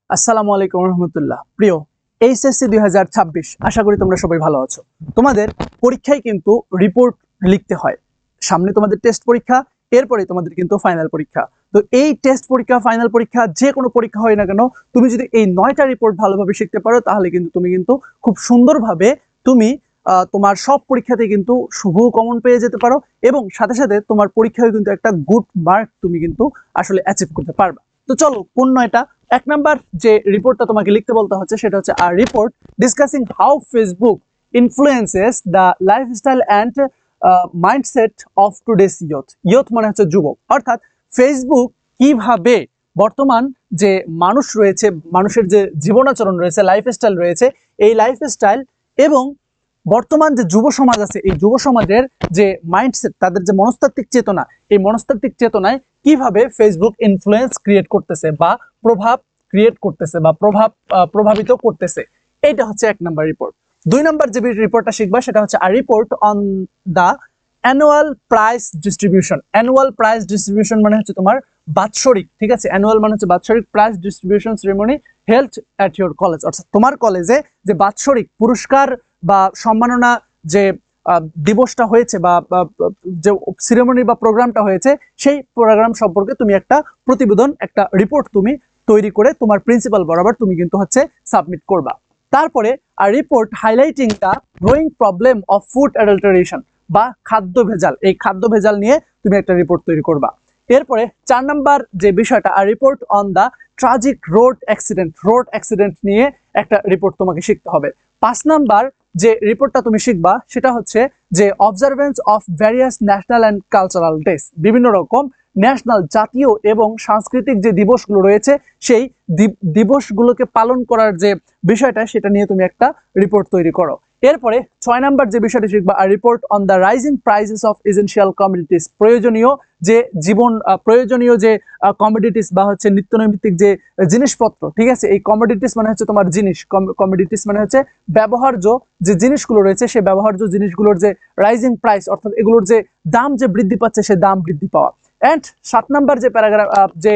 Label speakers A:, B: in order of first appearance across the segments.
A: আসসালামু আলাইকুম রহমতুল্লাহ। প্রিয় এইচএসসি 2026, আশা করি তোমরা সবাই ভালো আছো। তোমাদের পরীক্ষায় কিন্তু রিপোর্ট লিখতে হয়। সামনে তোমাদের টেস্ট পরীক্ষা, এরপরে তোমাদের কিন্তু ফাইনাল পরীক্ষা। তো এই টেস্ট পরীক্ষা, ফাইনাল পরীক্ষা, যে কোনো পরীক্ষা হয় না কেন, তুমি যদি এই 9টা রিপোর্ট ভালোভাবে শিখতে পারো, তাহলে কিন্তু তুমি খুব সুন্দরভাবে তুমি তোমার সব পরীক্ষাতে কিন্তু শুভ কমন পেয়ে যেতে পারো, এবং সাথে সাথে তোমার পরীক্ষায় কিন্তু একটা গুড মার্ক তুমি কিন্তু আসলে অ্যাচিভ করতে পারবা। তো চলো, কোন 9টা? এক নাম্বার যে রিপোর্টটা তোমাকে লিখতে বলতে হচ্ছে, সেটা হচ্ছে আর report discussing how Facebook influences the lifestyle and mindset of today's youth. Youth মানে হচ্ছে যুবক, অর্থাৎ ফেসবুক কিভাবে বর্তমান যে মানুষ রয়েছে, মানুষের যে জীবনাচরণ রয়েছে, লাইফস্টাইল রয়েছে, এই লাইফস্টাইল এবং বর্তমান যে যুব সমাজ আছে, এই যুব সমাজের যে মাইন্ডসেট, তাদের যে মনস্তাত্ত্বিক চেতনা, এই মনস্তাত্ত্বিক চেতনায় কিভাবে ফেসবুক ইনফ্লুয়েন্স ক্রিয়েট করতেছে বা প্রভাব ক্রিয়েট করতেছে বা প্রভাবিত করতেছে। এইটা হচ্ছে এক নাম্বার রিপোর্ট। দুই নাম্বার যে রিপোর্টটা শিখবা, সেটা হচ্ছে আর report on the annual price distribution. Annual price distribution মানে হচ্ছে তোমার বাৎসরিক, ঠিক আছে? অ্যানুয়াল মানে হচ্ছে বাৎসরিক price distribution ceremony held at your college, অর্থাৎ তোমার কলেজে যে বাৎসরিক পুরস্কার বা সম্মাননা যে দিবসটা হয়েছে বা যে সেরেমনি বা প্রোগ্রামটা হয়েছে, সেই প্রোগ্রাম সম্পর্কে তুমি একটা প্রতিবেদন, একটা রিপোর্ট তুমি তৈরি করে তোমার প্রিন্সিপাল বরাবর তুমি কিন্তু হচ্ছে সাবমিট করবা। তারপরে আর report highlighting the growing problem of food adulteration বা খাদ্য ভেজাল। এই খাদ্য ভেজাল নিয়ে তুমি একটা রিপোর্ট তৈরি করবা। এরপরে 4 নাম্বার যে বিষয়টা, আর report on the tragic road accident. Road accident নিয়ে একটা রিপোর্ট তোমাকে শিখতে হবে। 5 নাম্বার যে রিপোর্টটা তুমি শিখবা, সেটা হচ্ছে যে observance of various national and cultural days. বিভিন্ন রকম ন্যাশনাল, জাতীয় এবং সাংস্কৃতিক যে দিবসগুলো রয়েছে, সেই দিবসগুলোকে পালন করার যে বিষয়টা, সেটা নিয়ে তুমি একটা রিপোর্ট তৈরি করো। এরপরে 6 নাম্বার যে বিষয়টি শিখবা, আর report on the rising prices of essential commodities. প্রয়োজনীয় যে কমোডিটিস বা হচ্ছে নিত্যনৈমিত্তিক যে জিনিসপত্র, ঠিক আছে? এই কমোডিটিস মানে হচ্ছে তোমার জিনিস, কমোডিটিস মানে হচ্ছে ব্যবহার্য যে জিনিসগুলো রয়েছে, সেই ব্যবহার্য জিনিসগুলোর যে রাইজিং প্রাইস, অর্থাৎ এগুলোর যে দাম যে বৃদ্ধি পাচ্ছে, সে দাম বৃদ্ধি পাওয়া। এন্ড 7 নাম্বার যে প্যারাগ্রাফ যে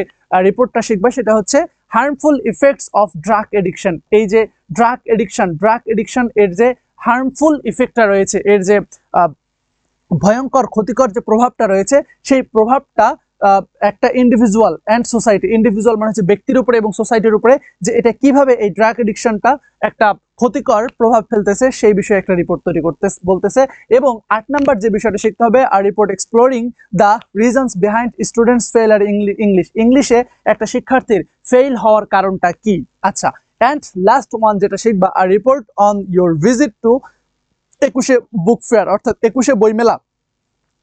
A: রিপোর্টটা শিখবা, সেটা হচ্ছে harmful effects of drug addiction. এই যে ড্রাগ এডিকশন এর যে হার্মফুল ইফেক্টটা রয়েছে, এর যে ভয়ঙ্কর ক্ষতিকর যে প্রভাবটা রয়েছে, সেই প্রভাবটা একটা ইন্ডিভিজুয়াল অ্যান্ড সোসাইটি, ইন্ডিভিজুয়াল মানে হচ্ছে ব্যক্তির উপরে এবং সোসাইটির উপরে, যে এটা কিভাবে এই ড্রাগ এডিকশনটা একটা ক্ষতিকর প্রভাব ফেলতেছে, সেই বিষয়ে একটা রিপোর্ট তৈরি করতে বলতেছে। এবং 8 নাম্বার যে বিষয়টা শিখতে হবে, আর report exploring the reasons behind students fail আর ইংলিশে একটা শিক্ষার্থীর ফেল হওয়ার কারণটা কি। আচ্ছা, অ্যান্ড লাস্ট ওয়ান যেটা শিখবা, আর report on your visit to 21শে বুক ফেয়ার, অর্থাৎ 21শে বইমেলা।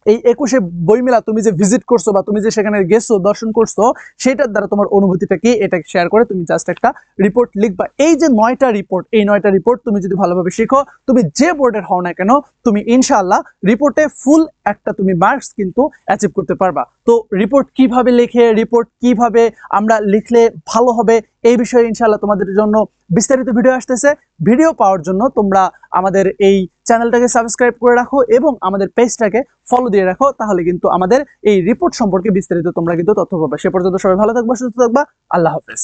A: এই 21শে বইমেলা তুমি যে ভিজিট করছো বা তুমি যে সেখানে গেছো, দর্শন করছো, সেটার দ্বারা তোমার অনুভূতিটা কি, এটা শেয়ার করে তুমি জাস্ট একটা রিপোর্ট লিখবা। এই যে 9টা রিপোর্ট, এই 9টা রিপোর্ট তুমি যদি ভালোভাবে শিখো, তুমি যে বোর্ডের হও না কেন, তুমি ইনশাআল্লাহ রিপোর্টে ফুল একটা তুমি মার্কস কিন্তু অ্যাচিভ করতে পারবা। তো রিপোর্ট কিভাবে লিখে, রিপোর্ট কিভাবে আমরা লিখলে ভালো হবে, এই বিষয়ে ইনশাআল্লাহ তোমাদের জন্য বিস্তারিত ভিডিও আসতেছে। ভিডিও পাওয়ার জন্য তোমরা আমাদের এই চ্যানেলটাকে সাবস্ক্রাইব করে রাখো এবং আমাদের পেজটাকে ফলো দিয়ে রাখো, তাহলে কিন্তু আমাদের এই রিপোর্ট সম্পর্কে বিস্তারিত তোমরা কিন্তু তথ্য পাবে। সে পর্যন্ত সবাই ভালো থাকবা, সুস্থ থাকবা। আল্লাহ হাফেজ।